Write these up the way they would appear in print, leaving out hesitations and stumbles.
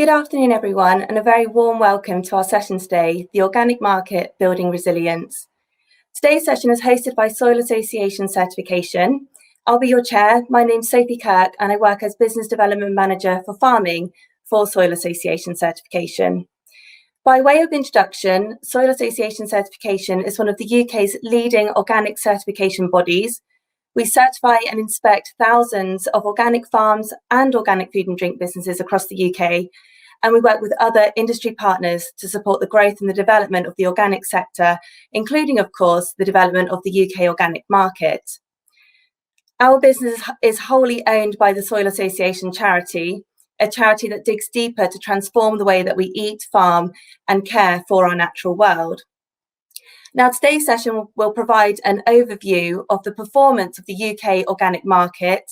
Good afternoon, everyone, and a very warm welcome to our session today, The Organic Market Building Resilience. Today's session is hosted by Soil Association Certification. I'll be your chair. My name's Sophie Kirk, and I work as Business Development Manager for Farming for Soil Association Certification. By way of introduction, Soil Association Certification is one of the UK's leading organic certification bodies. We certify and inspect thousands of organic farms and organic food and drink businesses across the UK, and we work with other industry partners to support the growth and the development of the organic sector, including, of course, the development of the UK organic market. Our business is wholly owned by the Soil Association charity, a charity that digs deeper to transform the way that we eat, farm, and care for our natural world. Now, today's session will provide an overview of the performance of the UK organic market,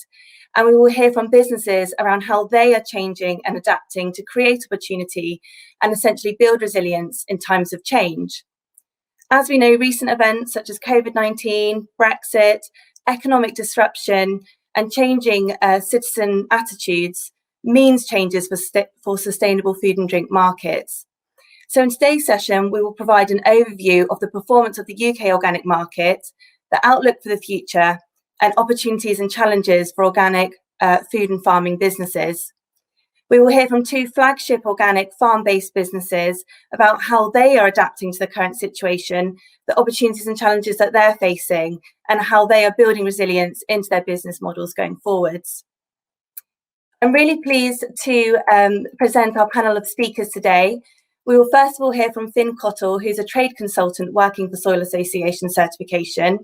and we will hear from businesses around how they are changing and adapting to create opportunity and essentially build resilience in times of change. As we know, recent events such as COVID-19, Brexit, economic disruption, and changing citizen attitudes means changes for sustainable food and drink markets. So in today's session, we will provide an overview of the performance of the UK organic market, the outlook for the future, and opportunities and challenges for organic food and farming businesses. We will hear from two flagship organic farm-based businesses about how they are adapting to the current situation, the opportunities and challenges that they're facing, and how they are building resilience into their business models going forwards. I'm really pleased to present our panel of speakers today. We will first of all hear from Finn Cottle, who's a trade consultant working for Soil Association Certification.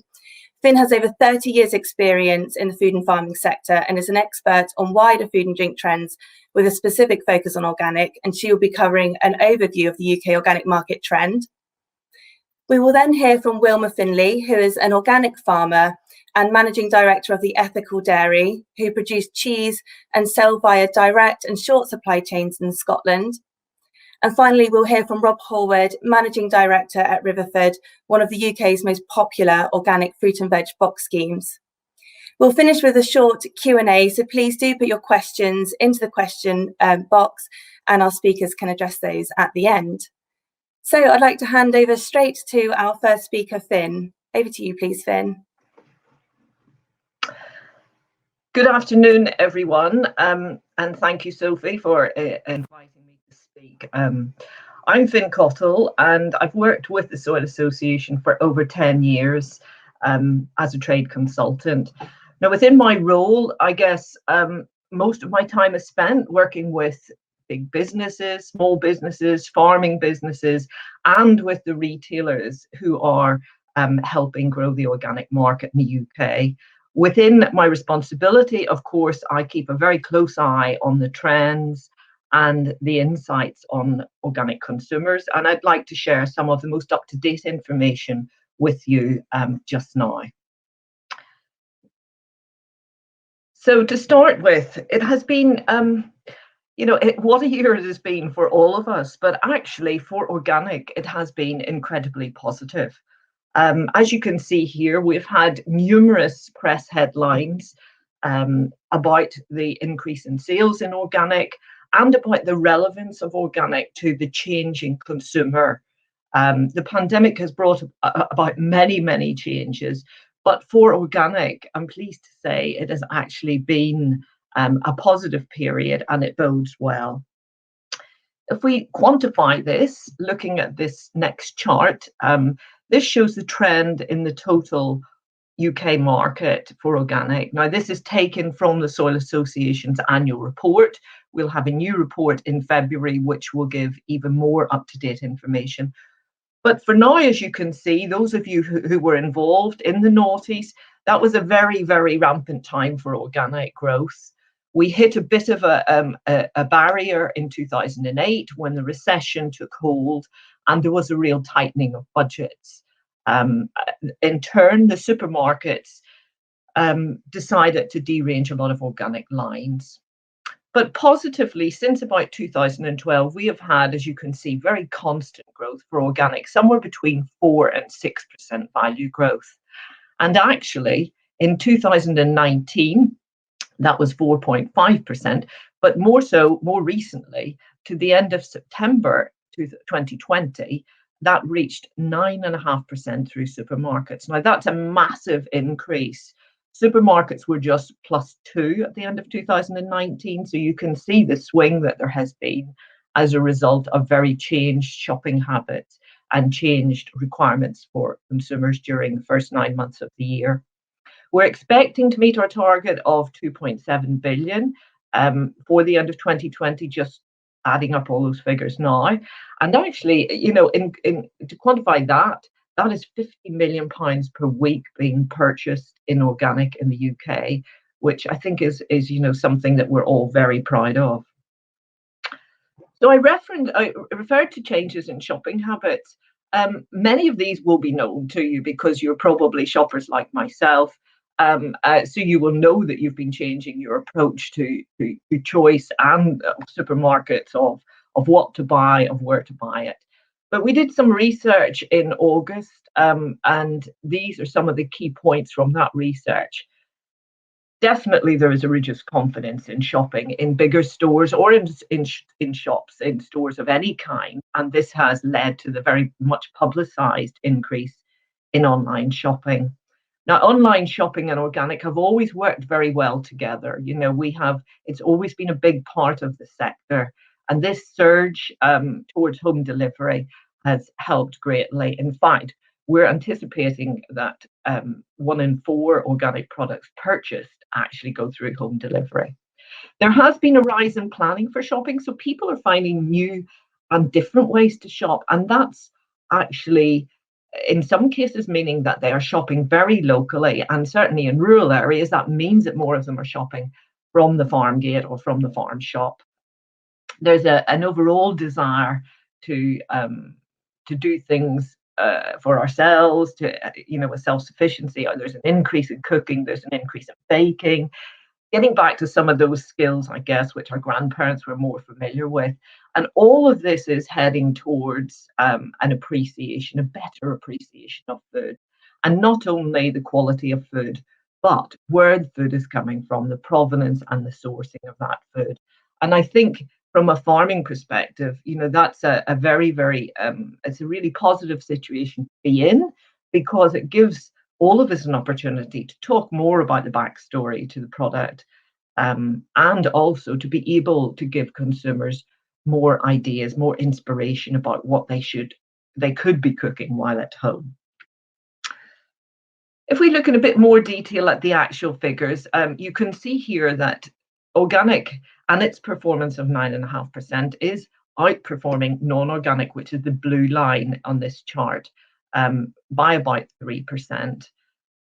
Finn has over 30 years experience in the food and farming sector and is an expert on wider food and drink trends with a specific focus on organic, and she will be covering an overview of the UK organic market trend. We will then hear from Wilma Finley, who is an organic farmer and managing director of the Ethical Dairy, who produce cheese and sell via direct and short supply chains in Scotland. And finally, we'll hear from Rob Horwood, Managing Director at Riverford, one of the UK's most popular organic fruit and veg box schemes. We'll finish with a short Q&A, so please do put your questions into the question box and our speakers can address those at the end. So I'd like to hand over straight to our first speaker, Finn. Over to you, please, Finn. Good afternoon, everyone, and thank you, Sophie, for inviting me to speak. I'm Finn Cottle, and I've worked with the Soil Association for over 10 years as a trade consultant. Now, within my role, I guess most of my time is spent working with big businesses, small businesses, farming businesses, and with the retailers who are helping grow the organic market in the UK. Within my responsibility, of course, I keep a very close eye on the trends and the insights on organic consumers, and I'd like to share some of the most up-to-date information with you just now. So to start with, it has been, what a year it has been for all of us, but actually for organic, it has been incredibly positive. As you can see here, we've had numerous press headlines about the increase in sales in organic and about the relevance of organic to the changing consumer. The pandemic has brought about many, many changes, but for organic, I'm pleased to say it has actually been a positive period and it bodes well. If we quantify this, looking at this next chart, this shows the trend in the total UK market for organic. Now, this is taken from the Soil Association's annual report. We'll have a new report in February, which will give even more up-to-date information. But for now, as you can see, those of you who were involved in the noughties, that was a very, very rampant time for organic growth. We hit a bit of a barrier in 2008 when the recession took hold and there was a real tightening of budgets. In turn, the supermarkets decided to derange a lot of organic lines. But positively, since about 2012, we have had, as you can see, very constant growth for organic, somewhere between 4 and 6% value growth. And actually, in 2019, that was 4.5%, but more recently, to the end of September 2020, that reached 9.5% through supermarkets. Now, that's a massive increase. Supermarkets were just +2 at the end of 2019. So you can see the swing that there has been as a result of very changed shopping habits and changed requirements for consumers during the first 9 months of the year. We're expecting to meet our target of 2.7 billion for the end of 2020, just adding up all those figures now. And actually, to quantify that, that is 50 million pounds per week being purchased in organic in the UK, which I think is something that we're all very proud of. So I referred to changes in shopping habits. Many of these will be known to you because you're probably shoppers like myself. So you will know that you've been changing your approach to choice and supermarkets of what to buy, of where to buy it. But we did some research in August, and these are some of the key points from that research. Definitely, there is a reduced confidence in shopping in bigger stores or in shops, in stores of any kind. And this has led to the very much publicised increase in online shopping. Now, online shopping and organic have always worked very well together. It's always been a big part of the sector. And this surge towards home delivery has helped greatly. In fact, we're anticipating that 1 in 4 organic products purchased actually go through home delivery. There has been a rise in planning for shopping, so people are finding new and different ways to shop, and that's actually in some cases meaning that they are shopping very locally, and certainly in rural areas that means that more of them are shopping from the farm gate or from the farm shop. There's an overall desire to do things for ourselves, with self-sufficiency. There's an increase in cooking, there's an increase in baking, getting back to some of those skills, I guess, which our grandparents were more familiar with. And all of this is heading towards a better appreciation of food. And not only the quality of food, but where the food is coming from, the provenance and the sourcing of that food. And I think from a farming perspective, that's a very, very, it's a really positive situation to be in, because it gives all of us an opportunity to talk more about the backstory to the product, and also to be able to give consumers more ideas, more inspiration about what they could be cooking while at home. If we look in a bit more detail at the actual figures, you can see here that organic and its performance of 9.5% is outperforming non-organic, which is the blue line on this chart, by about 3%.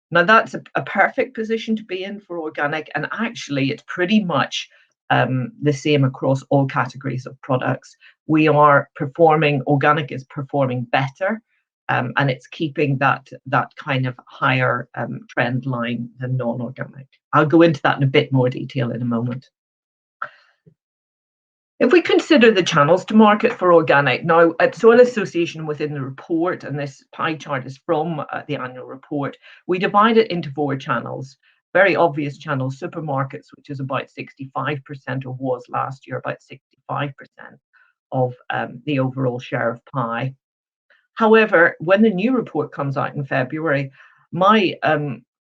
Now, that's a perfect position to be in for organic, and actually it's pretty much the same across all categories of products. Organic is performing better, and it's keeping that kind of higher trend line than non-organic. I'll go into that in a bit more detail in a moment. If we consider the channels to market for organic, now at Soil Association within the report, and this pie chart is from the annual report, we divide it into 4 channels. Very obvious channels: supermarkets, which is about 65%, or was last year about 65% of the overall share of pie. However, when the new report comes out in February, my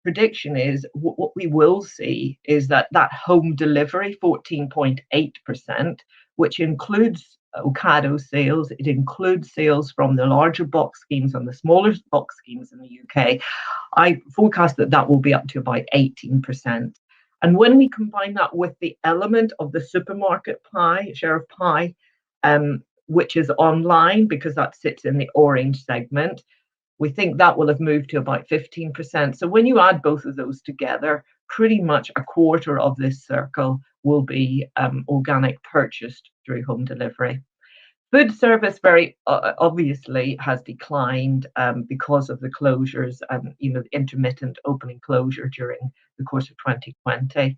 prediction is what we will see is that home delivery, 14.8%, which includes Ocado sales, it includes sales from the larger box schemes and the smaller box schemes in the UK. I forecast that will be up to about 18%. And when we combine that with the element of the supermarket pie, share of pie, which is online, because that sits in the orange segment, we think that will have moved to about 15%. So when you add both of those together, pretty much a quarter of this circle will be organic, purchased through home delivery. Food service very obviously has declined because of the closures and the intermittent opening closure during the course of 2020.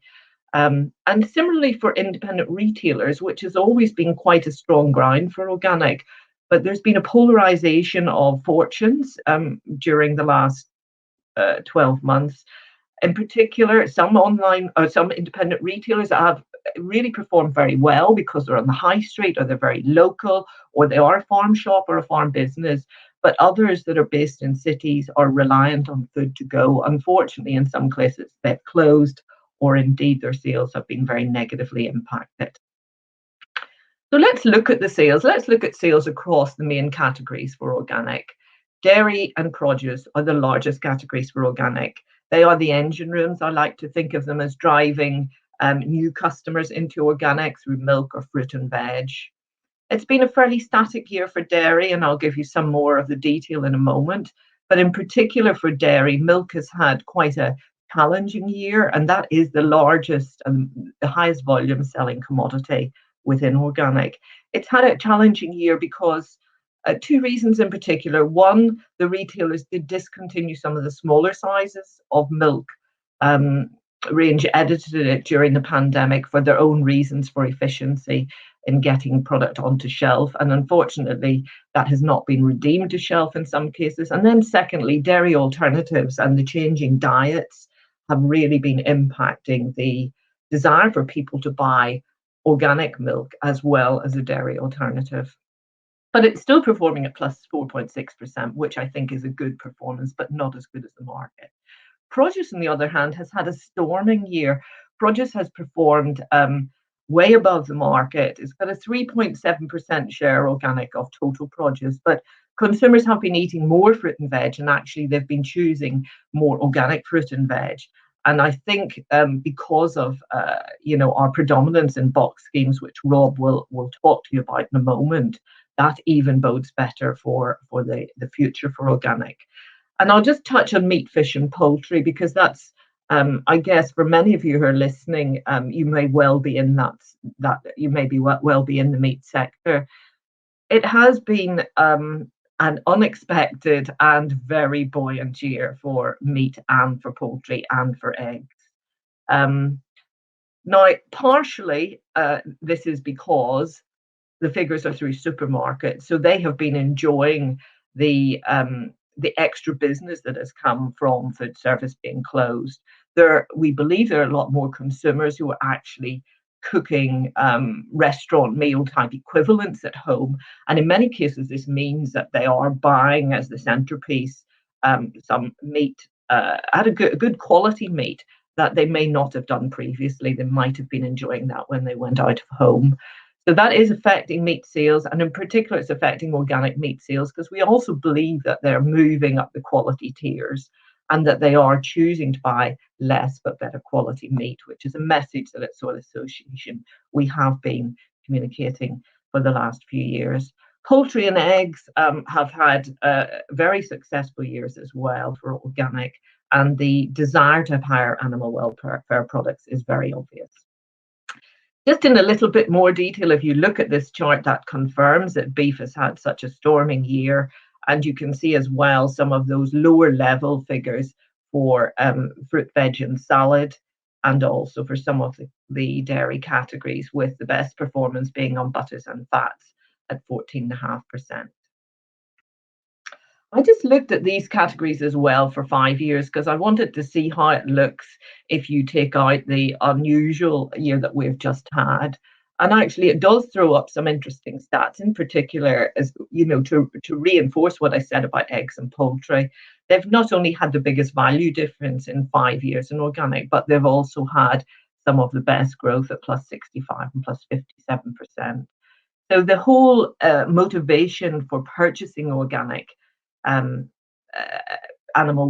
And similarly for independent retailers, which has always been quite a strong ground for organic, but there's been a polarization of fortunes during the last 12 months. In particular, some online or some independent retailers have really performed very well because they're on the high street, or they're very local, or they are a farm shop or a farm business. But others that are based in cities are reliant on food to go. Unfortunately, in some places they've closed, or indeed their sales have been very negatively impacted. So let's look at the sales. Let's look at sales across the main categories for organic. Dairy and produce are the largest categories for organic. They are the engine rooms. I like to think of them as driving new customers into organic through milk or fruit and veg. It's been a fairly static year for dairy, and I'll give you some more of the detail in a moment. But in particular for dairy, milk has had quite a challenging year, and that is the largest and the highest volume selling commodity within organic. It's had a challenging year because two reasons in particular. One, the retailers did discontinue some of the smaller sizes of milk range, edited it during the pandemic for their own reasons for efficiency in getting product onto shelf. And unfortunately, that has not been redeemed to shelf in some cases. And then secondly, dairy alternatives and the changing diets have really been impacting the desire for people to buy organic milk as well as a dairy alternative. But it's still performing at plus 4.6%, which I think is a good performance, but not as good as the market. Produce, on the other hand, has had a storming year. Produce has performed way above the market. It's got a 3.7% share organic of total produce, but consumers have been eating more fruit and veg, and actually they've been choosing more organic fruit and veg. And I think because of our predominance in box schemes, which Rob will talk to you about in a moment, that even bodes better for the future for organic. And I'll just touch on meat, fish, and poultry, because that's, I guess, for many of you who are listening, you may well be in that you may be well be in the meat sector. It has been an unexpected and very buoyant year for meat and for poultry and for eggs. Now, partially, this is because the figures are through supermarkets, so they have been enjoying the extra business that has come from food service being closed. We believe there are a lot more consumers who are actually cooking restaurant meal type equivalents at home, and in many cases this means that they are buying as the centerpiece some meat at a good quality meat that they may not have done previously. They might have been enjoying that when they went out of home. So that is affecting meat sales, and in particular, it's affecting organic meat sales, because we also believe that they're moving up the quality tiers and that they are choosing to buy less but better quality meat, which is a message that at Soil Association we have been communicating for the last few years. Poultry and eggs have had very successful years as well for organic, and the desire to have higher animal welfare products is very obvious. Just in a little bit more detail, if you look at this chart, that confirms that beef has had such a storming year. And you can see as well some of those lower level figures for fruit, veg, and salad, and also for some of the dairy categories, with the best performance being on butters and fats at 14.5%. I just looked at these categories as well for 5 years because I wanted to see how it looks if you take out the unusual year that we've just had. And actually, it does throw up some interesting stats, in particular, as you know, to reinforce what I said about eggs and poultry. They've not only had the biggest value difference in 5 years in organic, but they've also had some of the best growth at plus 65 and plus 57%. So the whole motivation for purchasing organic, animal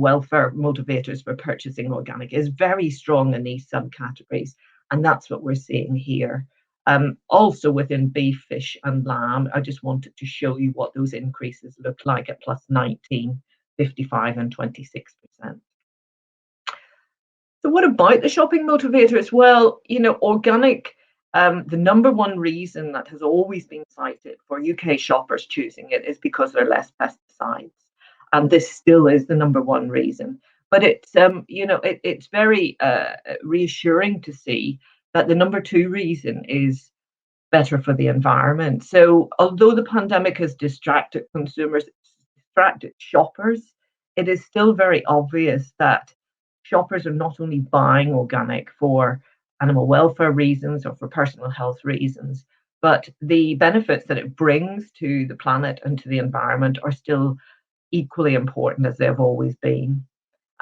welfare motivators for purchasing organic is very strong in these subcategories, and that's what we're seeing here. Also within beef, fish, and lamb, I just wanted to show you what those increases look like at plus 19, 55, and 26%. So what about the shopping motivators? Well, you know, organic, the number one reason that has always been cited for UK shoppers choosing it is because there are less pesticides. And this still is the number one reason. But it's, it's very reassuring to see that the number two reason is better for the environment. So although the pandemic has distracted consumers, distracted shoppers, it is still very obvious that shoppers are not only buying organic for animal welfare reasons or for personal health reasons, but the benefits that it brings to the planet and to the environment are still equally important as they've always been.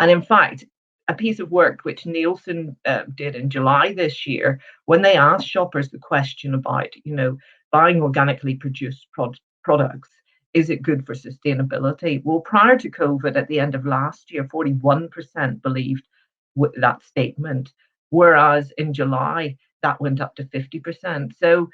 And in fact, a piece of work which Nielsen did in July this year, when they asked shoppers the question about, buying organically produced products, is it good for sustainability? Well, prior to COVID, at the end of last year, 41% believed that statement, whereas in July, that went up to 50%. So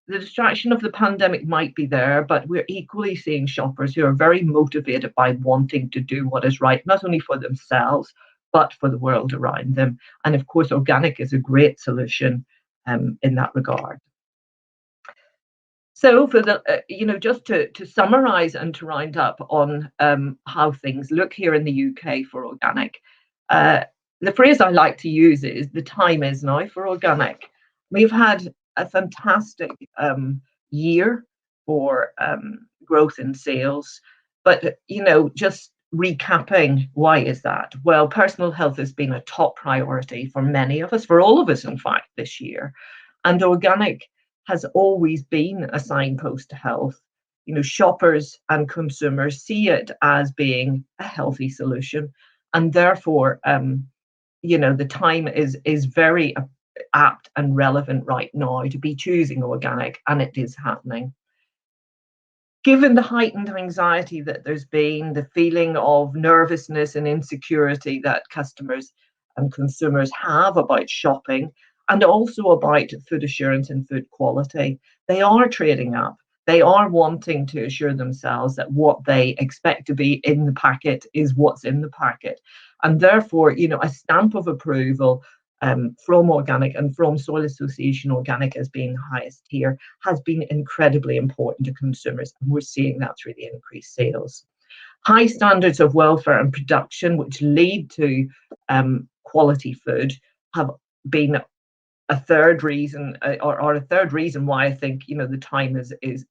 the distraction of the pandemic might be there, but we're equally seeing shoppers who are very motivated by wanting to do what is right, not only for themselves, but for the world around them. And of course, organic is a great solution in that regard. So for the, just to summarize and to round up on how things look here in the UK for organic, the phrase I like to use is the time is now for organic. We've had a fantastic year for growth in sales, but just recapping, why is that? Well, personal health has been a top priority for many of us, for all of us in fact, this year, and organic has always been a signpost to health. Shoppers and consumers see it as being a healthy solution, and therefore the time is very apt and relevant right now to be choosing organic, and it is happening. Given the heightened anxiety that there's been, the feeling of nervousness and insecurity that customers and consumers have about shopping, and also about food assurance and food quality, they are trading up. They are wanting to assure themselves that what they expect to be in the packet is what's in the packet. And therefore, a stamp of approval from organic and from Soil Association Organic as being highest tier has been incredibly important to consumers. And we're seeing that through the increased sales. High standards of welfare and production, which lead to quality food, have been a third reason, or a third reason why I think the time is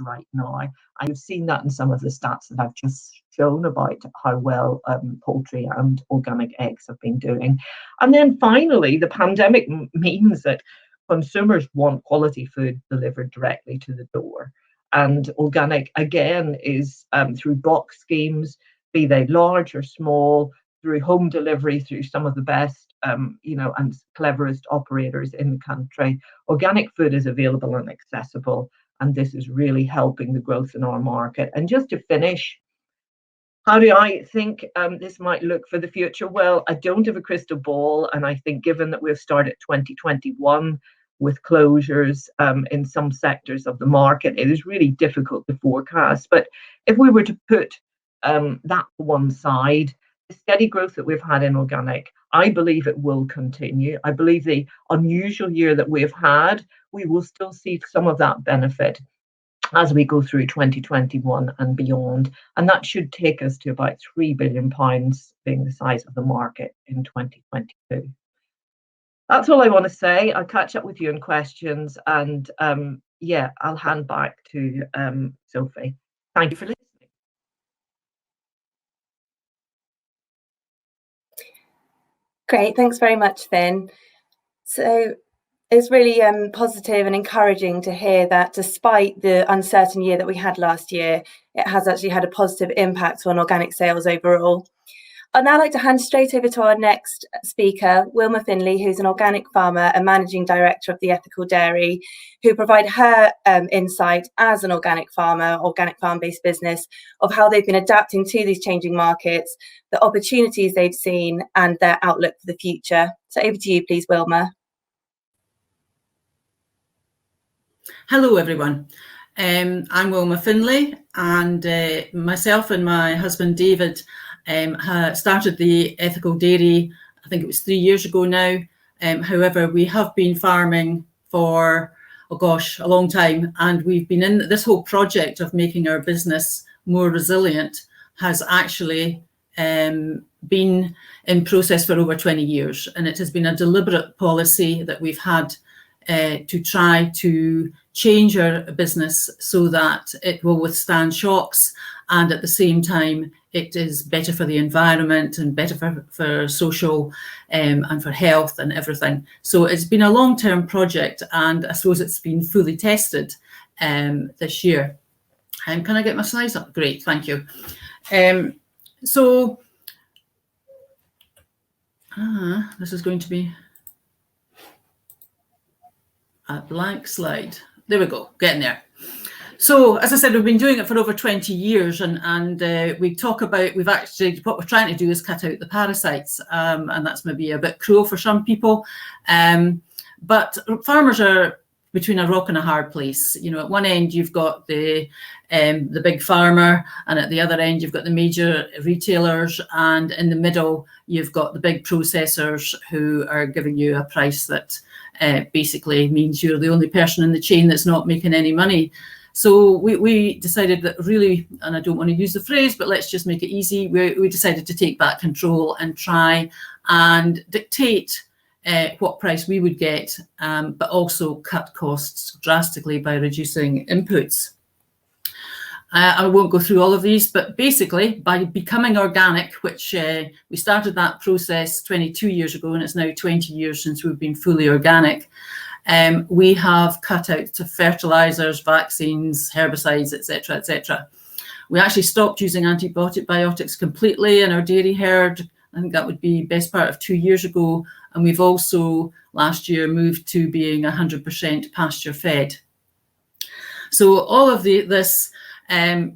right now. I've seen that in some of the stats that I've just shown about how well poultry and organic eggs have been doing. And then finally, the pandemic means that consumers want quality food delivered directly to the door. And organic, again, is through box schemes, be they large or small, through home delivery, through some of the best and cleverest operators in the country. Organic food is available and accessible, and this is really helping the growth in our market. And just to finish, how do I think this might look for the future? Well, I don't have a crystal ball, and I think given that we've started 2021 with closures in some sectors of the market, it is really difficult to forecast. But if we were to put that to one side, the steady growth that we've had in organic, I believe it will continue. I believe the unusual year that we've had, we will still see some of that benefit as we go through 2021 and beyond. And that should take us to about £3 billion being the size of the market in 2022. That's all I want to say. I'll catch up with you in questions, and I'll hand back to Sophie. Thank you for listening. Great, thanks very much, Finn. So it's really positive and encouraging to hear that despite the uncertain year that we had last year, it has actually had a positive impact on organic sales overall. I'd now like to hand straight over to our next speaker, Wilma Finlay, who's an organic farmer and managing director of the Ethical Dairy, who provide her insight as an organic farmer, organic farm-based business, of how they've been adapting to these changing markets, the opportunities they've seen, and their outlook for the future. So over to you, please, Wilma. Hello, everyone. I'm Wilma Finlay, and myself and my husband David started the Ethical Dairy, I think it was 3 years ago now. However, we have been farming for, a long time, and we've been in this whole project of making our business more resilient has actually been in process for over 20 years. And it has been a deliberate policy that we've had to try to change our business so that it will withstand shocks, and at the same time it is better for the environment and better for social and for health and everything. So it's been a long-term project, and I suppose it's been fully tested this year. Can I get my slides up? Great, thank you. This is going to be a blank slide. There we go, getting there. So, as I said, we've been doing it for over 20 years, and we talk about, what we're trying to do is cut out the parasites, and that's maybe a bit cruel for some people, but farmers are between a rock and a hard place. You know, at one end you've got the big farmer, and at the other end you've got the major retailers, and in the middle you've got the big processors who are giving you a price that basically means you're the only person in the chain that's not making any money. So we decided that really, and I don't want to use the phrase, but let's just make it easy. We decided to take back control and try and dictate what price we would get, but also cut costs drastically by reducing inputs. I won't go through all of these, but basically by becoming organic, which we started that process 22 years ago, and it's now 20 years since we've been fully organic. We have cut out to fertilizers, vaccines, herbicides, etc., etc. We actually stopped using antibiotics completely in our dairy herd. I think that would be best part of 2 years ago. And we've also last year moved to being 100% pasture fed. So all of this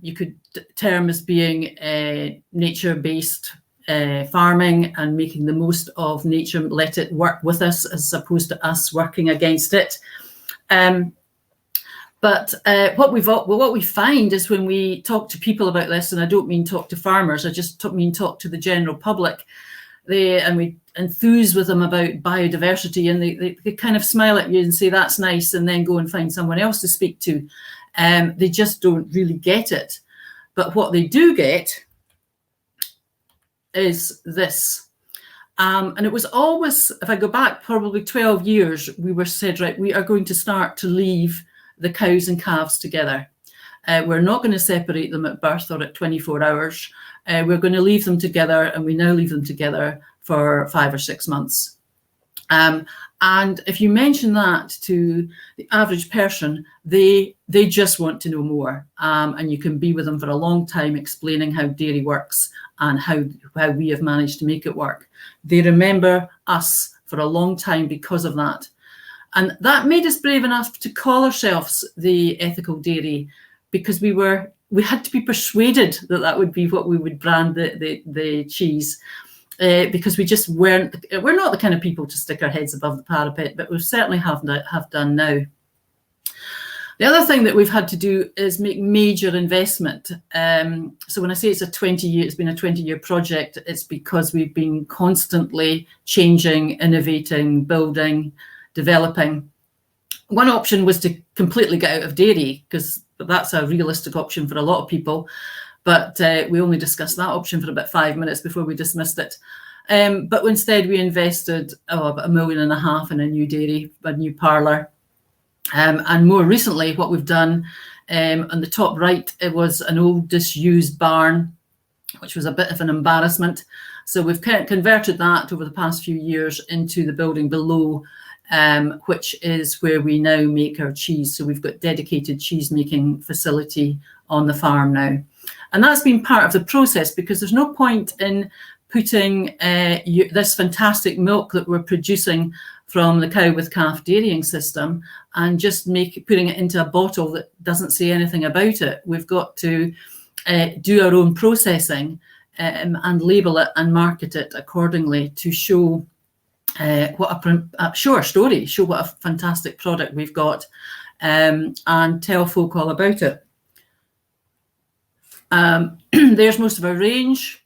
you could term as being nature-based farming and making the most of nature, let it work with us as opposed to us working against it. But what we find is when we talk to people about this, and I don't mean talk to farmers, I just mean talk to the general public, and we enthuse with them about biodiversity, and they kind of smile at you and say that's nice, and then go and find someone else to speak to. They just don't really get it. But what they do get is this. And it was always, if I go back probably 12 years, we were said, right, we are going to start to leave the cows and calves together. We're not going to separate them at birth or at 24 hours. We're going to leave them together, and we now leave them together for 5 or 6 months. And if you mention that to the average person, they just want to know more. And you can be with them for a long time explaining how dairy works and how we have managed to make it work. They remember us for a long time because of that. And that made us brave enough to call ourselves the ethical dairy, because we had to be persuaded that that would be what we would brand the cheese. Because we're not the kind of people to stick our heads above the parapet, but we certainly have done now. The other thing that we've had to do is make major investment. So when I say it's been a 20-year project, it's because we've been constantly changing, innovating, building, developing. One option was to completely get out of dairy, because that's a realistic option for a lot of people. But we only discussed that option for about 5 minutes before we dismissed it. But instead, we invested about $1.5 million in a new dairy, a new parlour. And more recently, what we've done on the top right, it was an old disused barn, which was a bit of an embarrassment. So we've converted that over the past few years into the building below, which is where we now make our cheese. So we've got dedicated cheese making facility on the farm now. And that's been part of the process, because there's no point in putting this fantastic milk that we're producing from the cow with calf dairying system and just putting it into a bottle that doesn't say anything about it. We've got to do our own processing and label it and market it accordingly to show show our story, show what a fantastic product we've got, and tell folk all about it. There's most of our range.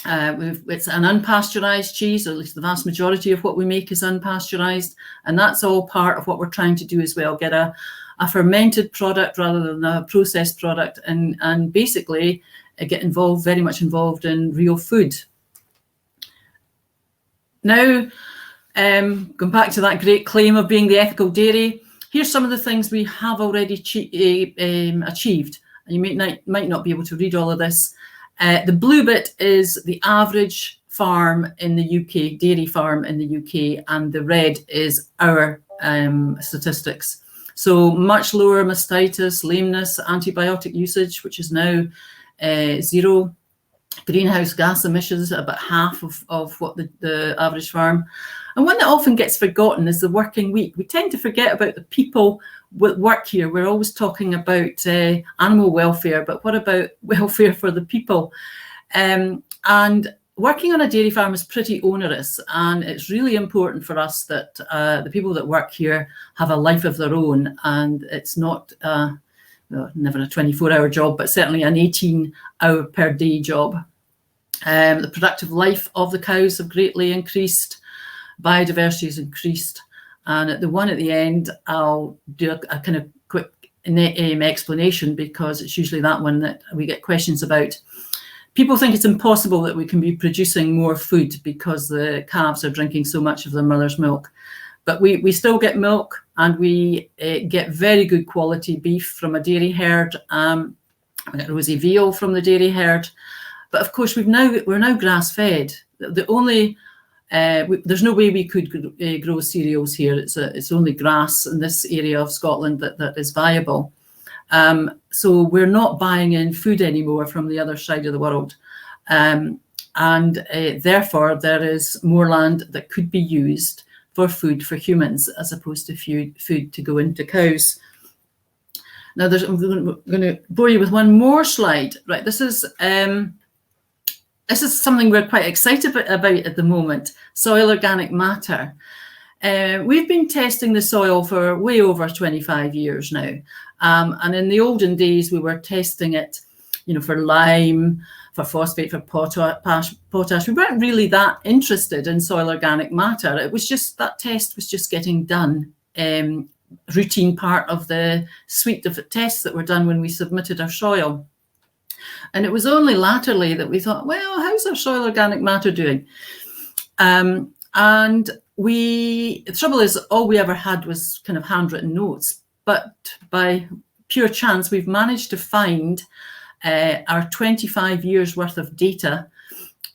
It's an unpasteurized cheese, or at least the vast majority of what we make is unpasteurized, and that's all part of what we're trying to do as well, get a fermented product rather than a processed product, and basically get very much involved in real food. Now, going back to that great claim of being the ethical dairy, here's some of the things we have already achieved. You might not be able to read all of this. The blue bit is the average farm in the UK, dairy farm in the UK, and the red is our statistics. So much lower mastitis, lameness, antibiotic usage, which is now 0. Greenhouse gas emissions, about half of what the average farm. And one that often gets forgotten is the working week. We tend to forget about the people that work here. We're always talking about animal welfare, but what about welfare for the people? And working on a dairy farm is pretty onerous, and it's really important for us that the people that work here have a life of their own, and it's not well, never a 24-hour job, but certainly an 18-hour per day job. The productive life of the cows have greatly increased, biodiversity has increased, and at the one at the end, I'll do a kind of quick explanation, because it's usually that one that we get questions about. People think it's impossible that we can be producing more food because the calves are drinking so much of their mother's milk. But we still get milk, and we get very good quality beef from a dairy herd. We get rosy veal from the dairy herd. But of course, we're now grass fed. The only there's no way we could grow cereals here. It's only grass in this area of Scotland that is viable. So we're not buying in food anymore from the other side of the world. And therefore, there is more land that could be used for food for humans, as opposed to food to go into cows. Now, I'm going to bore you with one more slide. Right, this is something we're quite excited about at the moment, soil organic matter. We've been testing the soil for way over 25 years now. And in the olden days, we were testing it, for lime, for phosphate, for potash. We weren't really that interested in soil organic matter. It was just, that test was just getting done, routine part of the suite of tests that were done when we submitted our soil. And it was only latterly that we thought, well, how's our soil organic matter doing? And the trouble is, all we ever had was kind of handwritten notes. But by pure chance, we've managed to find our 25 years worth of data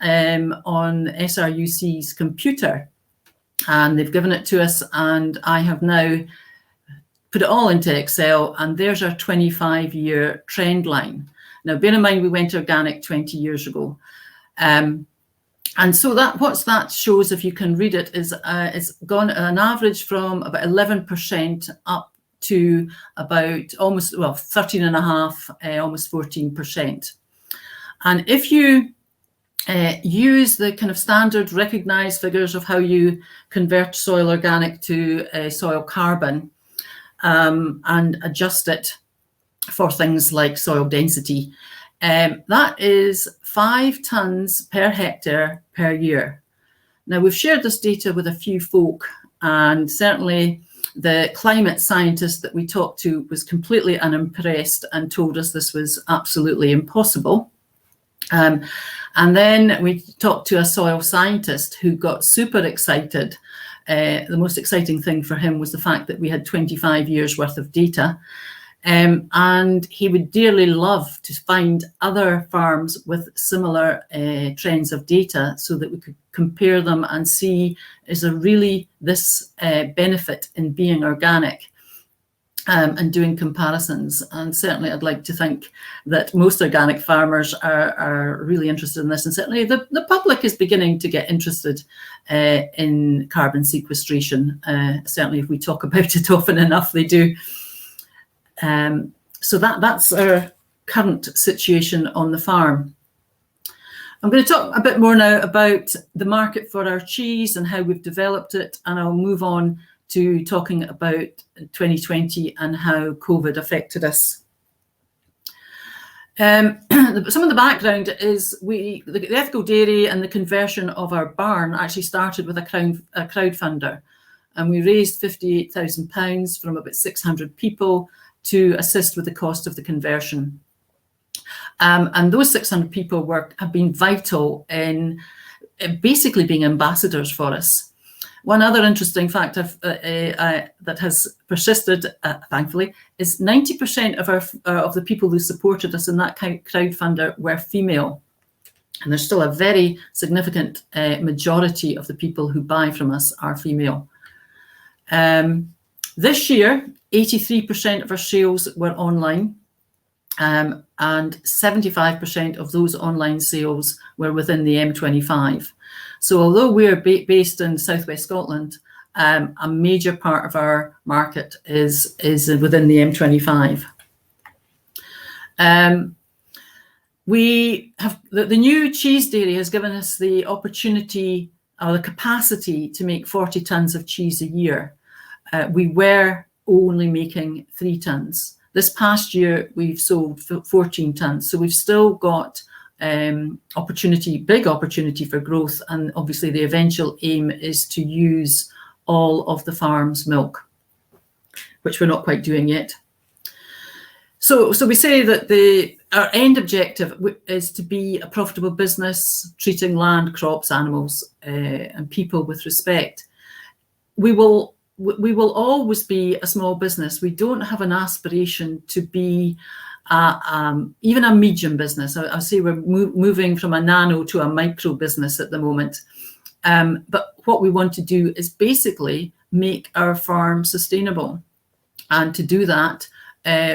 on SRUC's computer. And they've given it to us, and I have now put it all into Excel, and there's our 25-year trend line. Now, bear in mind, we went organic 20 years ago. And so what that shows, if you can read it, is it's gone an average from about 11% up to about almost, 13.5%, almost 14%. And if you use the kind of standard recognized figures of how you convert soil organic to soil carbon and adjust it for things like soil density, that is 5 tonnes per hectare per year. Now, we've shared this data with a few folk, and certainly the climate scientist that we talked to was completely unimpressed and told us this was absolutely impossible. And then we talked to a soil scientist who got super excited. The most exciting thing for him was the fact that we had 25 years worth of data. And he would dearly love to find other farms with similar trends of data so that we could compare them and see, is there really this benefit in being organic, and doing comparisons. And certainly I'd like to think that most organic farmers are really interested in this, and certainly the public is beginning to get interested in carbon sequestration. Certainly if we talk about it often enough, they do. So that's our current situation on the farm. I'm going to talk a bit more now about the market for our cheese and how we've developed it, and I'll move on to talking about 2020 and how COVID affected us. Some of the background is the ethical dairy and the conversion of our barn actually started with a crowdfunder, and we raised £58,000 from about 600 people to assist with the cost of the conversion. And those 600 people have been vital in basically being ambassadors for us. One other interesting fact that has persisted, thankfully, is 90% of the people who supported us in that crowdfunder were female. And there's still a very significant majority of the people who buy from us are female. This year, 83% of our sales were online, and 75% of those online sales were within the M25. So although we're based in Southwest Scotland, a major part of our market is within the M25. We have the new cheese dairy has given us the opportunity or the capacity to make 40 tonnes of cheese a year. We were only making 3 tonnes. This past year, we've sold 14 tonnes. So we've still got big opportunity for growth. And obviously the eventual aim is to use all of the farm's milk, which we're not quite doing yet. So we say that our end objective is to be a profitable business, treating land, crops, animals, and people with respect. We will always be a small business. We don't have an aspiration to be even a medium business. I say we're moving from a nano to a micro business at the moment. But what we want to do is basically make our farm sustainable. And to do that,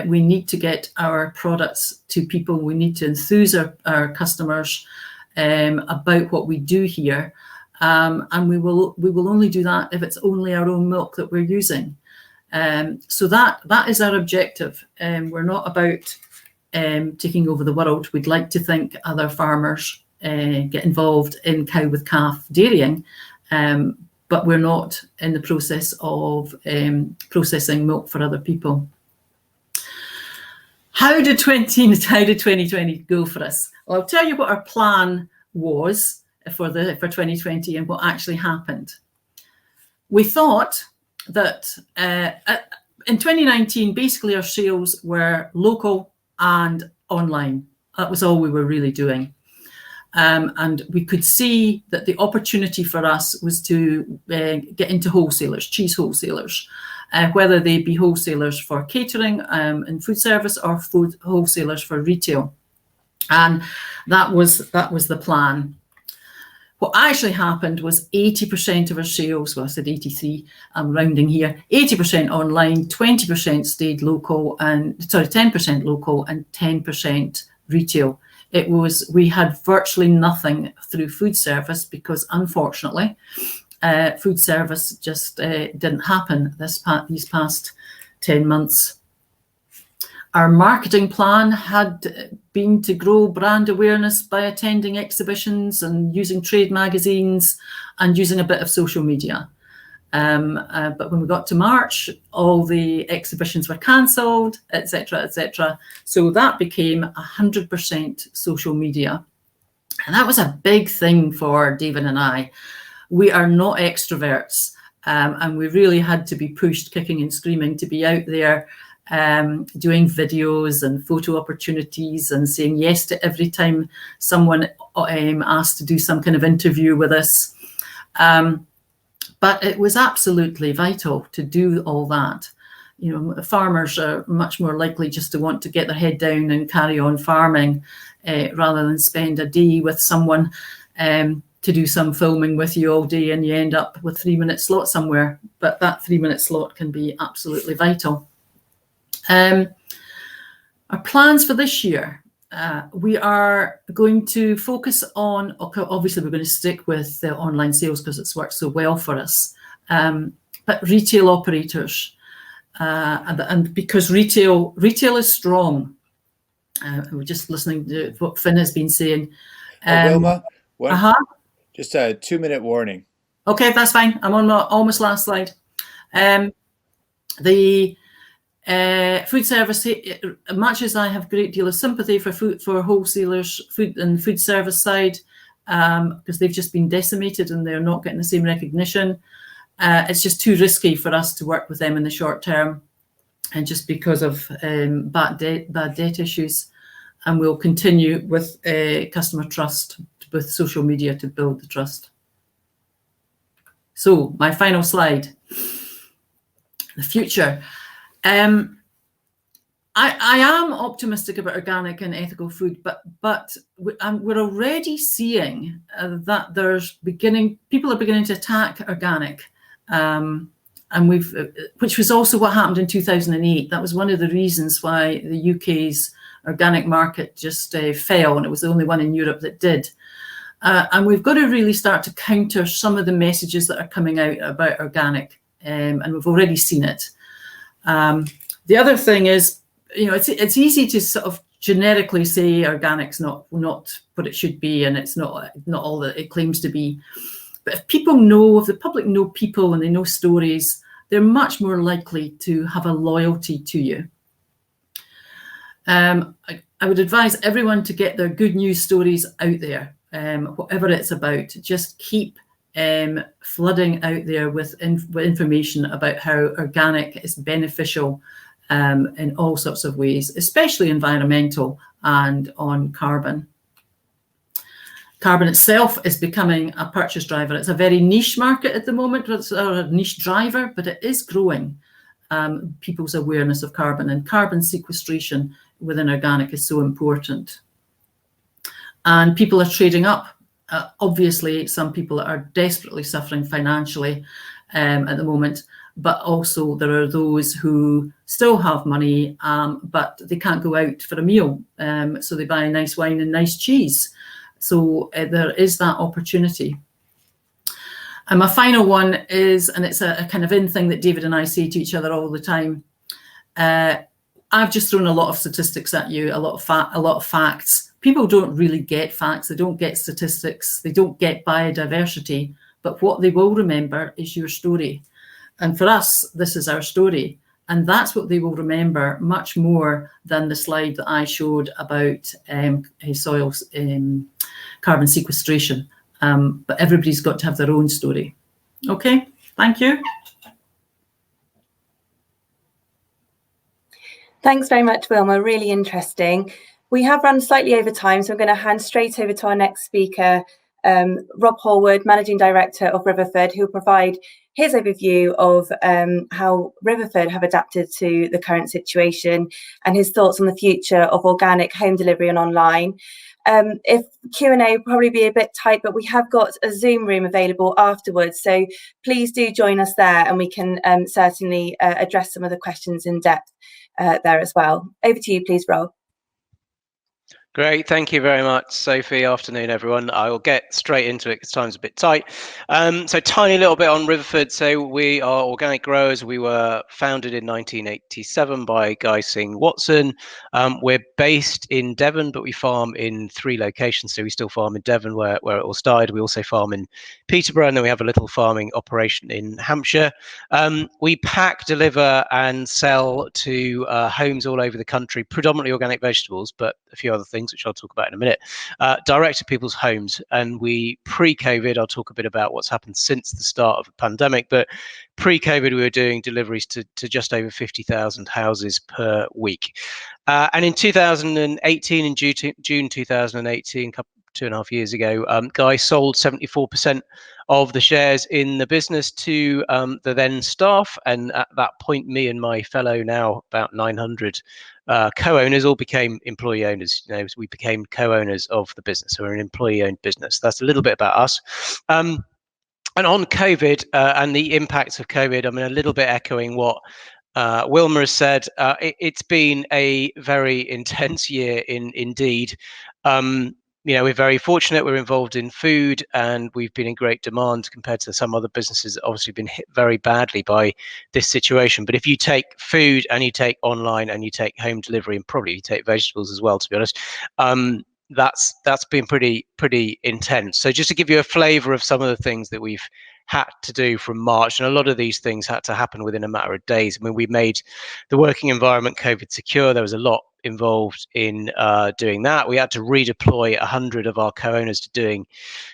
we need to get our products to people. We need to enthuse our customers about what we do here. And we will only do that if it's only our own milk that we're using. So that is our objective. We're not about taking over the world. We'd like to think other farmers get involved in cow with calf dairying, but we're not in the process of processing milk for other people. How did 2020 go for us? Well, I'll tell you what our plan was for 2020 and what actually happened. We thought that in 2019, basically our sales were local and online. That was all we were really doing. And we could see that the opportunity for us was to get into wholesalers, cheese wholesalers, whether they be wholesalers for catering and food service or food wholesalers for retail. And that was the plan. What actually happened was 80% of our sales, well, I said 83, I'm rounding here, 80% online, 20% stayed local, 10% local and 10% retail. We had virtually nothing through food service because unfortunately, food service just didn't happen these past 10 months. Our marketing plan had been to grow brand awareness by attending exhibitions and using trade magazines and using a bit of social media. But when we got to March, all the exhibitions were cancelled, etc., etc. So that became 100% social media. And that was a big thing for David and I. We are not extroverts, and we really had to be pushed kicking and screaming to be out there doing videos and photo opportunities and saying yes to every time someone asked to do some kind of interview with us. But it was absolutely vital to do all that. You know, farmers are much more likely just to want to get their head down and carry on farming rather than spend a day with someone to do some filming with you all day and you end up with 3-minute slot somewhere. But that 3-minute slot can be absolutely vital. Our plans for this year, we are going to focus on, obviously we're going to stick with the online sales because it's worked so well for us, but retail operators, and because retail is strong. We're just listening to what Finn has been saying. Wilma, just a 2-minute warning. Okay, that's fine. I'm on my almost last slide. The food service, much as I have a great deal of sympathy for wholesalers, food service side, because they've just been decimated and they're not getting the same recognition. It's just too risky for us to work with them in the short term, and just because of bad debt issues. And we'll continue with customer trust with social media to build the trust. So my final slide, the future. I am optimistic about organic and ethical food, but we're already seeing that people are beginning to attack organic, and which was also what happened in 2008. That was one of the reasons why the UK's organic market just fell, and it was the only one in Europe that did. And we've got to really start to counter some of the messages that are coming out about organic, and we've already seen it. The other thing is, it's easy to sort of generically say organic's not what it should be, and it's not all that it claims to be. But if the public know people and they know stories, they're much more likely to have a loyalty to you. I would advise everyone to get their good news stories out there, whatever it's about. Just keep flooding out there with information about how organic is beneficial in all sorts of ways, especially environmental and on carbon. Carbon itself is becoming a purchase driver. It's a very niche market at the moment, it's a niche driver, but it is growing people's awareness of carbon, and carbon sequestration within organic is so important. And people are trading up. Obviously, some people are desperately suffering financially at the moment, but also there are those who still have money, but they can't go out for a meal. So they buy nice wine and nice cheese. So there is that opportunity. And my final one is, and it's a kind of in thing that David and I say to each other all the time. I've just thrown a lot of statistics at you, a lot of facts. People don't really get facts. They don't get statistics. They don't get biodiversity. But what they will remember is your story. And for us, this is our story. And that's what they will remember much more than the slide that I showed about soil carbon sequestration. But everybody's got to have their own story. Okay, thank you. Thanks very much, Wilma. Really interesting. We have run slightly over time, so I'm going to hand straight over to our next speaker, Rob Hallwood, Managing Director of Riverford, who will provide his overview of how Riverford have adapted to the current situation and his thoughts on the future of organic home delivery and online. If Q&A will probably be a bit tight, but we have got a Zoom room available afterwards, so please do join us there, and we can certainly address some of the questions in depth there as well. Over to you, please, Rob. Great, thank you very much, Sophie. Afternoon, everyone. I will get straight into it because time's a bit tight. So tiny little bit on Riverford. So we are organic growers. We were founded in 1987 by Guy Singh Watson. We're based in Devon, but we farm in 3 locations. So we still farm in Devon where it all started. We also farm in Peterborough, and then we have a little farming operation in Hampshire. We pack, deliver and sell to homes all over the country, predominantly organic vegetables, but a few other things which I'll talk about in a minute, direct to people's homes. And we, pre-COVID, I'll talk a bit about what's happened since the start of the pandemic, but pre-COVID we were doing deliveries to just over 50,000 houses per week. And in 2018, in June 2018, 2.5 years ago, Guy sold 74% of the shares in the business to the then staff, and at that point me and my fellow now about 900 co-owners all became employee owners. We became co-owners of the business, so we're an employee-owned business. That's a little bit about us. And on COVID and the impacts of COVID, I mean, a little bit echoing what Wilma has said, it's been a very intense year indeed. We're very fortunate. We're involved in food, and we've been in great demand compared to some other businesses that obviously been hit very badly by this situation. But if you take food and you take online and you take home delivery, and probably you take vegetables as well, to be honest, that's been pretty intense. So just to give you a flavour of some of the things that we've had to do from March, and a lot of these things had to happen within a matter of days. I mean, we made the working environment COVID secure. There was a lot involved in doing that. We had to redeploy 100 of our co-owners to doing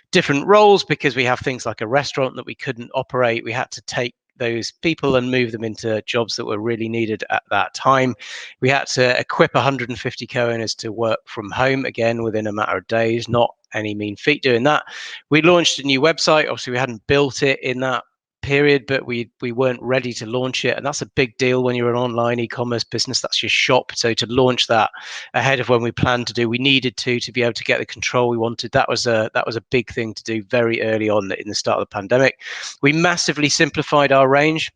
different roles because we have things like a restaurant that we couldn't operate. We had to take those people and move them into jobs that were really needed at that time. We had to equip 150 co-owners to work from home, again within a matter of days, not any mean feat doing that. We launched a new website. Obviously we hadn't built it in that period, but we weren't ready to launch it, and that's a big deal when you're an online e-commerce business. That's your shop. So to launch that ahead of when we planned to do, we needed to be able to get the control we wanted. That was a big thing to do very early on in the start of the pandemic. We massively simplified our range.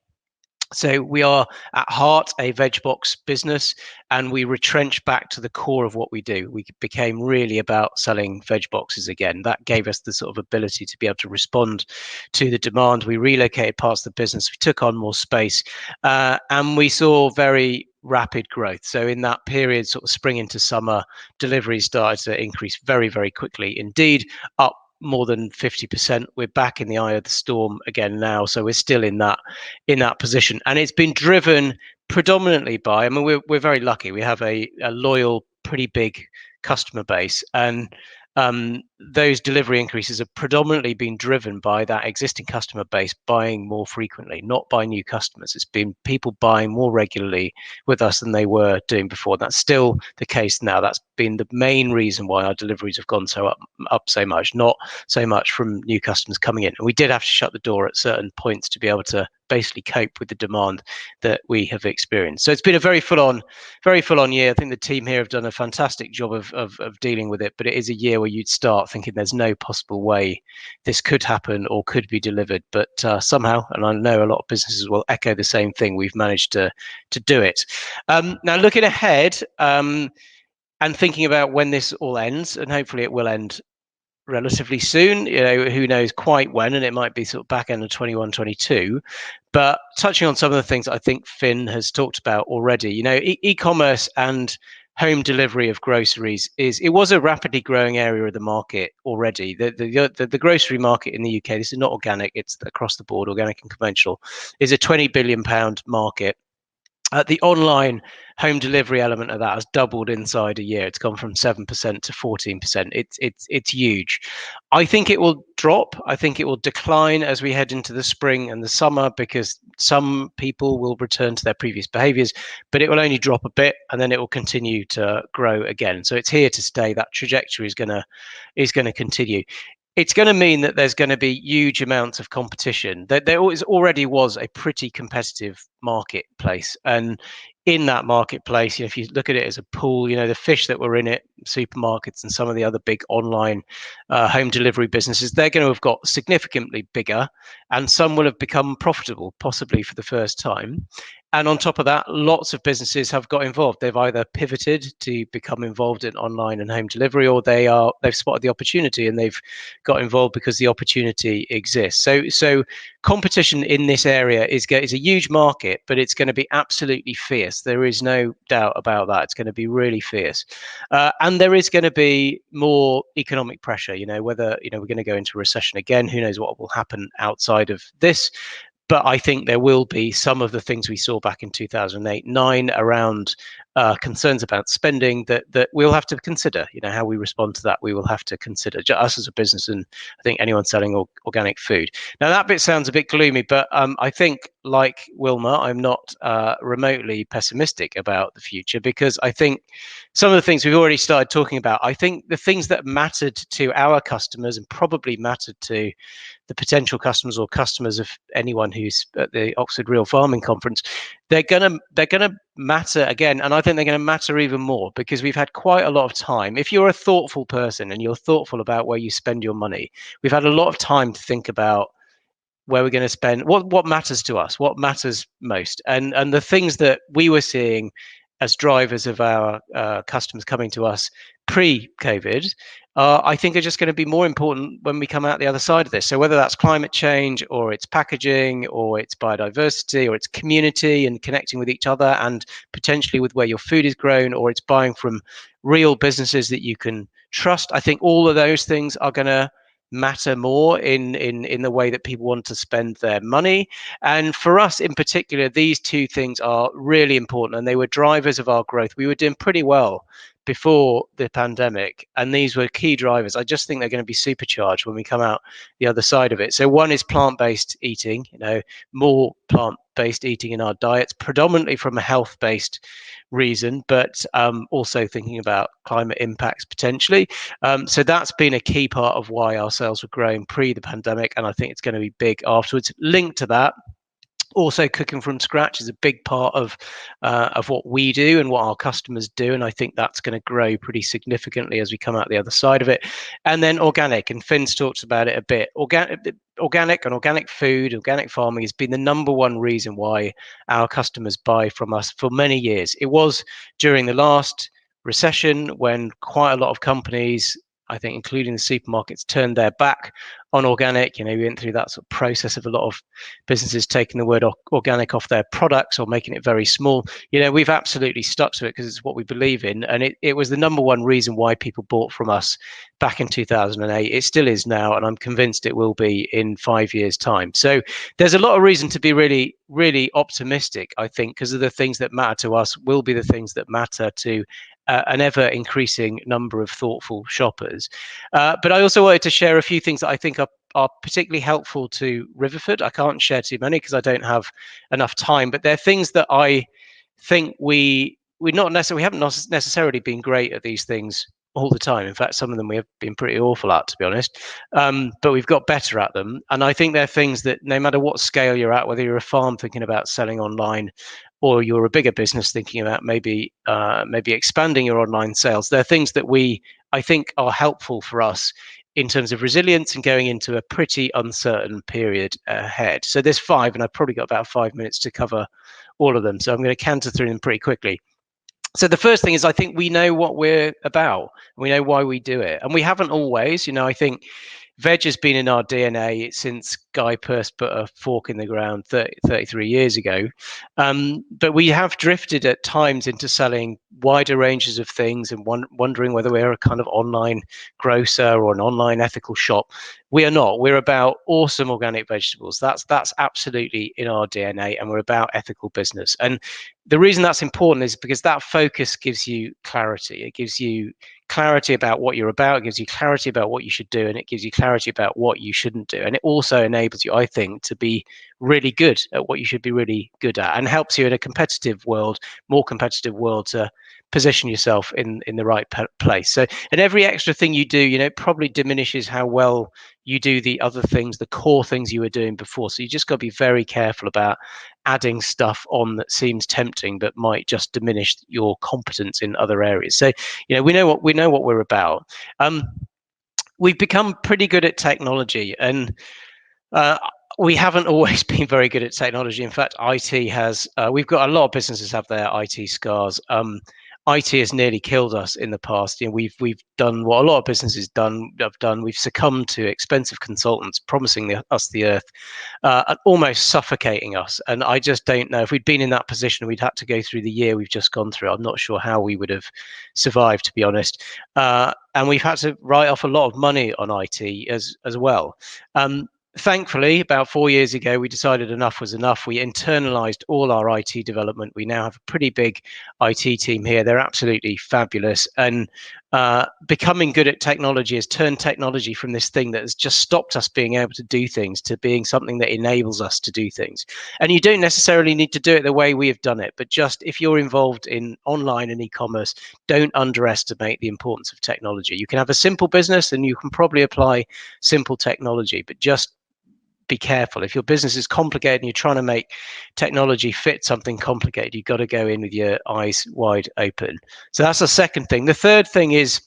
So we are at heart a veg box business, and we retrenched back to the core of what we do. We became really about selling veg boxes again. That gave us the sort of ability to be able to respond to the demand. We relocated parts of the business, we took on more space, and we saw very rapid growth. So in that period, sort of spring into summer, deliveries started to increase very, very quickly. Indeed, up more than 50%. We're back in the eye of the storm again now, so we're still in that position, and it's been driven predominantly by, I mean, we're very lucky. We have a loyal, pretty big customer base, and those delivery increases have predominantly been driven by that existing customer base buying more frequently, not by new customers. It's been people buying more regularly with us than they were doing before. That's still the case now. That's been the main reason why our deliveries have gone up so much, not so much from new customers coming in. And we did have to shut the door at certain points to be able to basically cope with the demand that we have experienced. So it's been a very full on year. I think the team here have done a fantastic job of dealing with it, but it is a year where you'd start thinking there's no possible way this could happen or could be delivered, but somehow, and I know a lot of businesses will echo the same thing, we've managed to do it. Now looking ahead, and thinking about when this all ends, and hopefully it will end relatively soon, who knows quite when, and it might be sort of back end of 21, 22. But touching on some of the things I think Finn has talked about already, e-commerce and home delivery of groceries it was a rapidly growing area of the market already. The grocery market in the UK, this is not organic, it's across the board, organic and conventional, is a £20 billion market. The online home delivery element of that has doubled inside a year. It's gone from 7% to 14%. It's huge. I think it will drop. I think it will decline as we head into the spring and the summer, because some people will return to their previous behaviors, but it will only drop a bit and then it will continue to grow again. So it's here to stay. That trajectory is going to continue. It's going to mean that there's going to be huge amounts of competition. There already was a pretty competitive marketplace, and in that marketplace, if you look at it as a pool, the fish that were in it, supermarkets and some of the other big online home delivery businesses, they're going to have got significantly bigger, and some will have become profitable, possibly for the first time. And on top of that, lots of businesses have got involved. They've either pivoted to become involved in online and home delivery, or they've spotted the opportunity and they've got involved because the opportunity exists. So competition in this area is a huge market, but it's going to be absolutely fierce. There is no doubt about that. It's going to be really fierce, and there is going to be more economic pressure. Whether we're going to go into a recession again, who knows what will happen outside of this. But I think there will be some of the things we saw back in 2008-9 around concerns about spending that we'll have to consider. How we respond to that, we will have to consider, us as a business, and I think anyone selling organic food. Now that bit sounds a bit gloomy, but I think, like Wilma, I'm not remotely pessimistic about the future, because I think some of the things we've already started talking about, I think the things that mattered to our customers and probably mattered to the potential customers or customers of anyone who's at the Oxford Real Farming Conference, they're gonna matter again, and I think they're going to matter even more, because we've had quite a lot of time. If you're a thoughtful person and you're thoughtful about where you spend your money, we've had a lot of time to think about where we're going to spend, what matters to us, what matters most, and the things that we were seeing as drivers of our customers coming to us pre-COVID, I think are just going to be more important when we come out the other side of this. So whether that's climate change, or it's packaging, or it's biodiversity, or it's community and connecting with each other and potentially with where your food is grown, or it's buying from real businesses that you can trust, I think all of those things are going to matter more in the way that people want to spend their money. And for us in particular, these two things are really important, and they were drivers of our growth. We were doing pretty well before the pandemic, and these were key drivers. I just think they're going to be supercharged when we come out the other side of it. So one is plant-based eating, more plant-based eating in our diets, predominantly from a health-based reason, but also thinking about climate impacts potentially. So that's been a key part of why our sales were growing pre the pandemic, and I think it's going to be big afterwards. Linked to that, also cooking from scratch is a big part of what we do and what our customers do, and I think that's going to grow pretty significantly as we come out the other side of it. And then organic, and Finn's talked about it a bit. Organic food, organic farming has been the number one reason why our customers buy from us for many years. It was during the last recession when quite a lot of companies, I think including the supermarkets, turned their back on organic. We went through that sort of process of a lot of businesses taking the word organic off their products or making it very small. We've absolutely stuck to it because it's what we believe in, and it was the number one reason why people bought from us back in 2008. It still is now, and I'm convinced it will be in 5 years' time. So there's a lot of reason to be really, really optimistic, I think, because of the things that matter to us will be the things that matter to an ever increasing number of thoughtful shoppers. But I also wanted to share a few things that I think are particularly helpful to Riverford. I can't share too many because I don't have enough time, but they're things that I think we haven't necessarily been great at these things all the time. In fact, some of them we have been pretty awful at, to be honest, but we've got better at them. And I think they're things that no matter what scale you're at, whether you're a farm thinking about selling online or you're a bigger business thinking about maybe expanding your online sales, they're things that I think are helpful for us in terms of resilience and going into a pretty uncertain period ahead. So there's 5, and I've probably got about 5 minutes to cover all of them. So I'm going to canter through them pretty quickly. So the first thing is, I think we know what we're about. We know why we do it. And we haven't always, I think veg has been in our DNA since Guy Pearce put a fork in the ground 33 years ago. But we have drifted at times into selling wider ranges of things and wondering whether we're a kind of online grocer or an online ethical shop. We are not. We're about awesome organic vegetables. That's absolutely in our DNA, and we're about ethical business. And the reason that's important is because that focus gives you clarity. It gives you clarity about what you're about, it gives you clarity about what you should do, and it gives you clarity about what you shouldn't do. And it also enables you, I think, to be really good at what you should be really good at, and helps you in a competitive world, more competitive world, to position yourself in the right place. So, and every extra thing you do, probably diminishes how well you do the other things, the core things you were doing before. So you just got to be very careful about adding stuff on that seems tempting but might just diminish your competence in other areas. So, we know what we're about. We've become pretty good at technology, and we haven't always been very good at technology. In fact, IT has. We've got a lot of businesses have their IT scars. IT has nearly killed us in the past. We've done what a lot of businesses have done. We've succumbed to expensive consultants promising us the earth, and almost suffocating us. And I just don't know, if we'd been in that position, we'd had to go through the year we've just gone through. I'm not sure how we would have survived, to be honest. And we've had to write off a lot of money on IT as well. Thankfully, about 4 years ago, we decided enough was enough. We internalized all our IT development. We now have a pretty big IT team here. They're absolutely fabulous. And becoming good at technology has turned technology from this thing that has just stopped us being able to do things to being something that enables us to do things. And you don't necessarily need to do it the way we have done it, but just if you're involved in online and e-commerce, don't underestimate the importance of technology. You can have a simple business and you can probably apply simple technology, but just be careful. If your business is complicated and you're trying to make technology fit something complicated, you've got to go in with your eyes wide open. So that's the second thing. The third thing is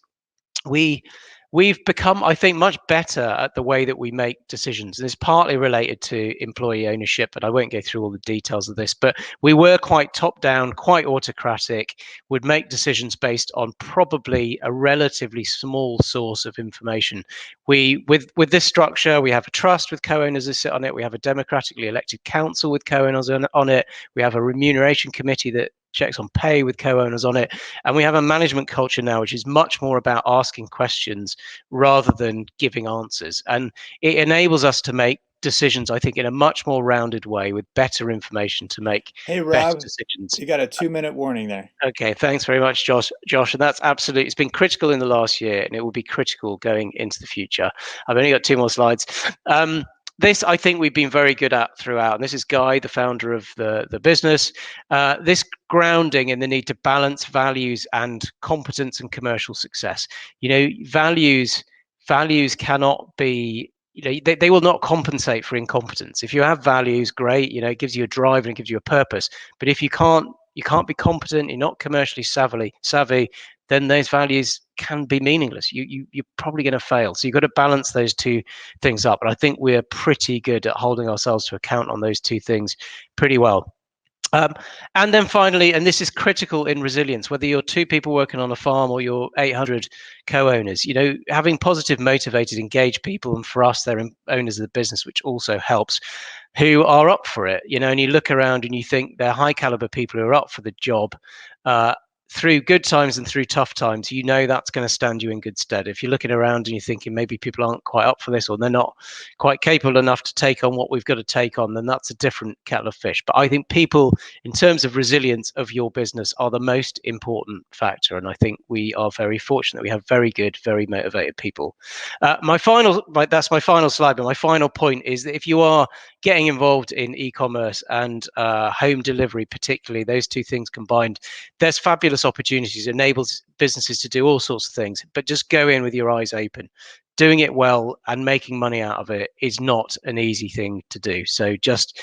we've become, I think, much better at the way that we make decisions. And it's partly related to employee ownership, and I won't go through all the details of this, but we were quite top down, quite autocratic, would make decisions based on probably a relatively small source of information. With this structure, we have a trust with co-owners that sit on it. We have a democratically elected council with co-owners on it. We have a remuneration committee that checks on pay with co-owners on it, and we have a management culture now which is much more about asking questions rather than giving answers, and it enables us to make decisions, I think, in a much more rounded way with better information to make Hey, better Rob, decisions. you got a 2-minute warning there. Okay, thanks very much, Josh. And that's absolutely, it's been critical in the last year, and it will be critical going into the future. I've only got 2 more slides. This, I think, we've been very good at throughout. And this is Guy, the founder of the business. This grounding in the need to balance values and competence and commercial success. Values cannot be, they will not compensate for incompetence. If you have values, great, it gives you a drive and it gives you a purpose. But if you can't be competent, you're not commercially savvy, then those values can be meaningless. You're probably going to fail. So you've got to balance those two things up. And I think we're pretty good at holding ourselves to account on those two things pretty well. And then finally, and this is critical in resilience, whether you're 2 people working on a farm or you're 800 co-owners, having positive, motivated, engaged people, and for us, they're owners of the business, which also helps, who are up for it, and you look around and you think they're high caliber people who are up for the job, through good times and through tough times, that's going to stand you in good stead. If you're looking around and you're thinking maybe people aren't quite up for this, or they're not quite capable enough to take on what we've got to take on, then that's a different kettle of fish. But I think people, in terms of resilience of your business, are the most important factor. And I think we are very fortunate. We have very good, very motivated people. That's my final slide. But my final point is that if you are getting involved in e-commerce and home delivery, particularly those two things combined, there's fabulous opportunities. It enables businesses to do all sorts of things, but just go in with your eyes open. Doing it well and making money out of it is not an easy thing to do. So just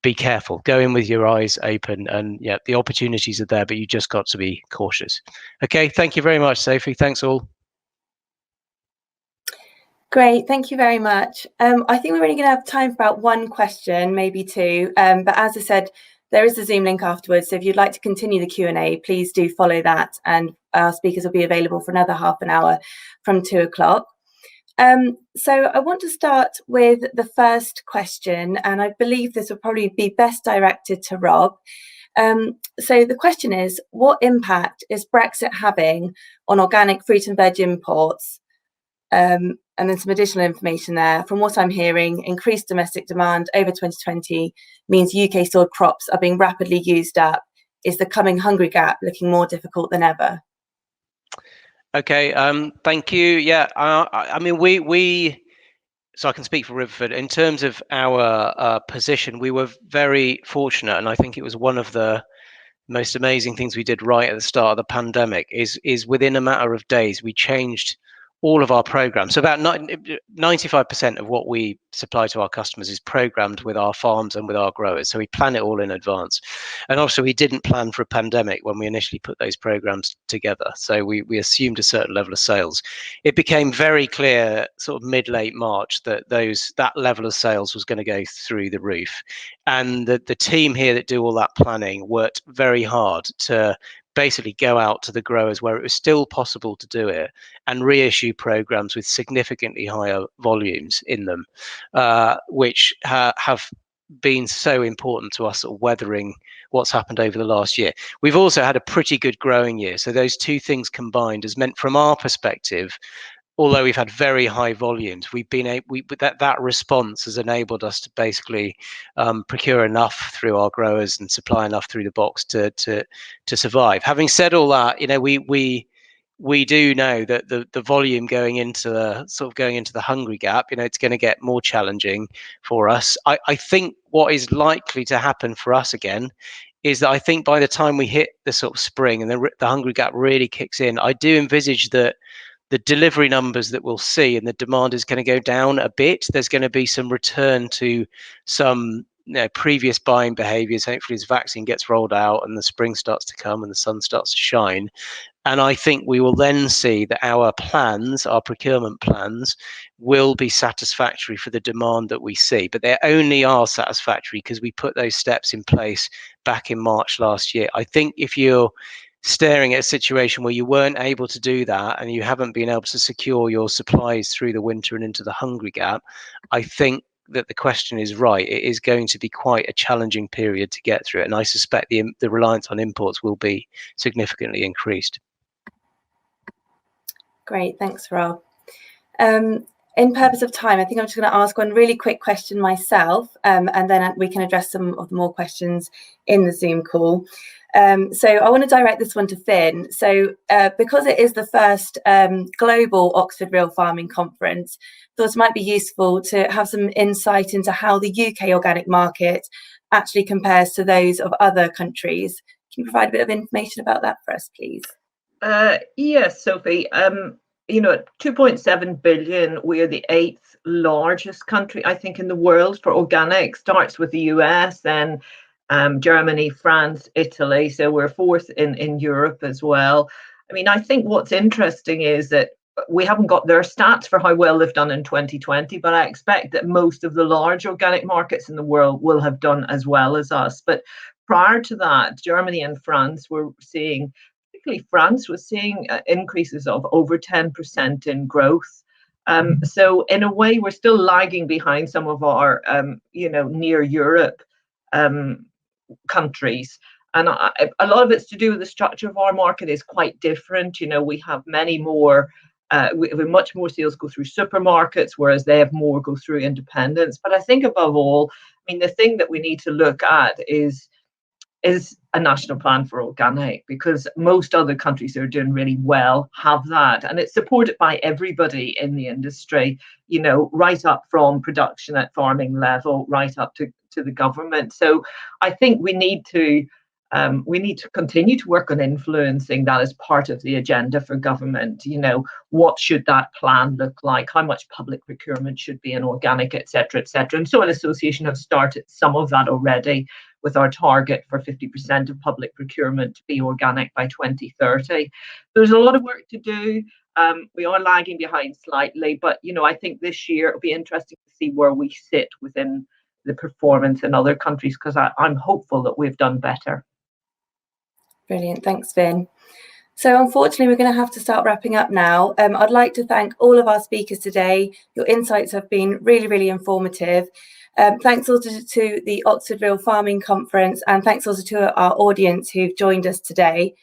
be careful. Go in with your eyes open, and the opportunities are there, but you just got to be cautious. Okay, thank you very much, Sophie. Thanks all. Great, thank you very much. I think we're only going to have time for about 1 question, maybe 2. But as I said, there is a Zoom link afterwards. So if you'd like to continue the Q&A, please do follow that. And our speakers will be available for another half an hour from 2 o'clock. So I want to start with the first question, and I believe this will probably be best directed to Rob. So the question is, what impact is Brexit having on organic fruit and veg imports? And then some additional information there. From what I'm hearing, increased domestic demand over 2020 means UK stored crops are being rapidly used up. Is the coming hungry gap looking more difficult than ever? Okay, thank you. Yeah, I mean, so I can speak for Riverford. In terms of our position, we were very fortunate, and I think it was one of the most amazing things we did right at the start of the pandemic is within a matter of days, we changed all of our programs. So about 95% of what we supply to our customers is programmed with our farms and with our growers. So we plan it all in advance. And also we didn't plan for a pandemic when we initially put those programs together. So we assumed a certain level of sales. It became very clear sort of mid-late March that that level of sales was going to go through the roof. And the team here that do all that planning worked very hard to basically go out to the growers where it was still possible to do it and reissue programs with significantly higher volumes in them, which have been so important to us sort of weathering what's happened over the last year. We've also had a pretty good growing year. So those two things combined has meant, from our perspective, although we've had very high volumes, we've been that response has enabled us to basically procure enough through our growers and supply enough through the box to survive. Having said all that, we do know that the volume going into the hungry gap, it's going to get more challenging for us. I think what is likely to happen for us again is that I think by the time we hit the sort of spring and the hungry gap really kicks in, I do envisage that the delivery numbers that we'll see and the demand is going to go down a bit. There's going to be some return to some previous buying behaviors, hopefully as vaccine gets rolled out and the spring starts to come and the sun starts to shine. And I think we will then see that our procurement plans will be satisfactory for the demand that we see. But they only are satisfactory because we put those steps in place back in March last year. I think if you're staring at a situation where you weren't able to do that and you haven't been able to secure your supplies through the winter and into the hungry gap, I think that the question is right. It is going to be quite a challenging period to get through it. And I suspect the reliance on imports will be significantly increased. Great, thanks, Rob. In purpose of time, I think I'm just going to ask one really quick question myself, and then we can address some of the more questions in the Zoom call. So I want to direct this one to Finn. So because it is the first global Oxford Real Farming Conference, I thought it might be useful to have some insight into how the UK organic market actually compares to those of other countries. Can you provide a bit of information about that for us, please? Yes, Sophie. You know, at 2.7 billion, we are the 8th largest country, I think, in the world for organic. Starts with the US, then Germany, France, Italy. So we're 4th in Europe as well. I mean, I think what's interesting is that we haven't got their stats for how well they've done in 2020, but I expect that most of the large organic markets in the world will have done as well as us. But prior to that, Germany and France were seeing, particularly France was seeing increases of over 10% in growth. So in a way, we're still lagging behind some of our, near Europe countries. And a lot of it's to do with the structure of our market is quite different. You know, we have many more, we have much more sales go through supermarkets, whereas they have more go through independents. But I think above all, I mean, the thing that we need to look at is a national plan for organic, because most other countries that are doing really well have that, and it's supported by everybody in the industry, you know, right up from production at farming level right up to the government. So I think we need to continue to work on influencing that as part of the agenda for government. You know, what should that plan look like? How much public procurement should be in organic, etc., etc. And Soil Association have started some of that already, with our target for 50% of public procurement to be organic by 2030. There's a lot of work to do. We are lagging behind slightly, but you know, I think this year it'll be interesting to see where we sit within the performance in other countries, because I'm hopeful that we've done better. Brilliant, thanks, Finn. So unfortunately, we're going to have to start wrapping up now. I'd like to thank all of our speakers today. Your insights have been really, really informative. Thanks also to the Oxford Real Farming Conference, and thanks also to our audience who've joined us today.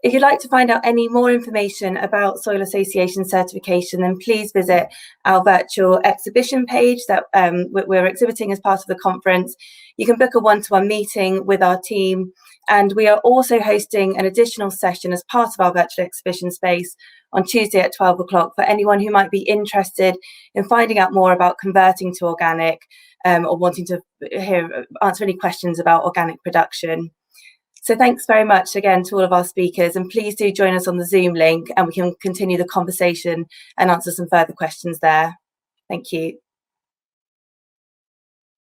If you'd like to find out any more information about Soil Association certification, then please visit our virtual exhibition page that we're exhibiting as part of the conference. You can book a one-to-one meeting with our team, and we are also hosting an additional session as part of our virtual exhibition space on Tuesday at 12 o'clock for anyone who might be interested in finding out more about converting to organic, or wanting to answer any questions about organic production. So thanks very much again to all of our speakers, and please do join us on the Zoom link and we can continue the conversation and answer some further questions there. Thank you.